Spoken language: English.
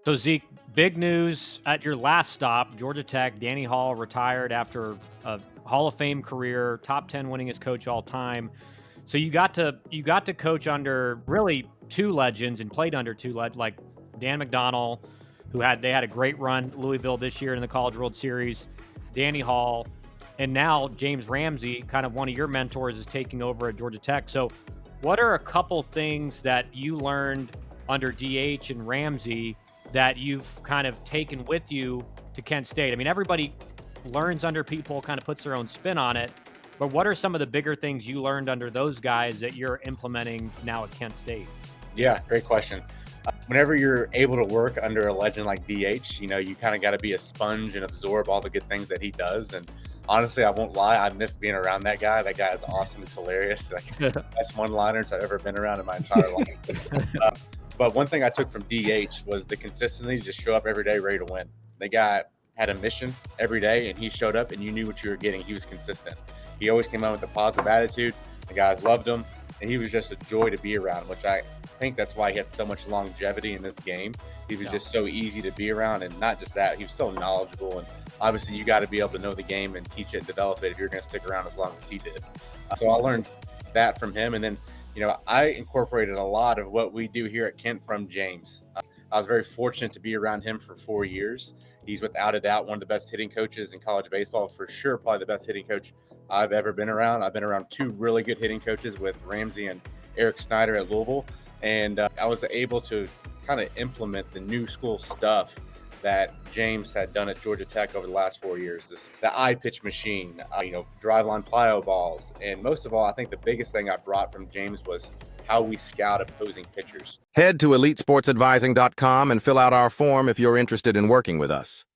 So Zeke, big news at your last stop, Georgia Tech. Danny Hall retired after a Hall of Fame career, top 10 winningest coach all time. So you got to coach under really two legends and played under two like Dan McDonnell, they had a great run Louisville this year in the College World Series, Danny Hall, and now James Ramsey, kind of one of your mentors, is taking over at Georgia Tech. So, what are a couple things that you learned under DH and Ramsey that you've kind of taken with you to Kent State? I mean, everybody learns under people, kind of puts their own spin on it. But what are some of the bigger things you learned under those guys that you're implementing now at Kent State? Yeah, great question. Whenever you're able to work under a legend like DH, you kind of got to be a sponge and absorb all the good things that he does. And honestly, I won't lie, I miss being around that guy. That guy is awesome. It's hilarious. Like, best one-liners I've ever been around in my entire life. But one thing I took from DH was the consistency to just show up every day ready to win. The guy had a mission every day, and he showed up, and you knew what you were getting. He was consistent. He always came out with a positive attitude. The guys loved him, and he was just a joy to be around, which I think that's why he had so much longevity in this game. He was just so easy to be around, and not just that, he was so knowledgeable. And obviously, you got to be able to know the game and teach it and develop it if you're going to stick around as long as he did. So I learned that from him, and then I incorporated a lot of what we do here at Kent from James. I was very fortunate to be around him for 4 years. He's without a doubt one of the best hitting coaches in college baseball, for sure, probably the best hitting coach I've ever been around. I've been around two really good hitting coaches with Ramsey and Eric Snyder at Louisville. And I was able to kind of implement the new school stuff that James had done at Georgia Tech over the last 4 years. The eye pitch machine, drive line plyo balls. And most of all, I think the biggest thing I brought from James was how we scout opposing pitchers. Head to EliteSportsAdvising.com and fill out our form if you're interested in working with us.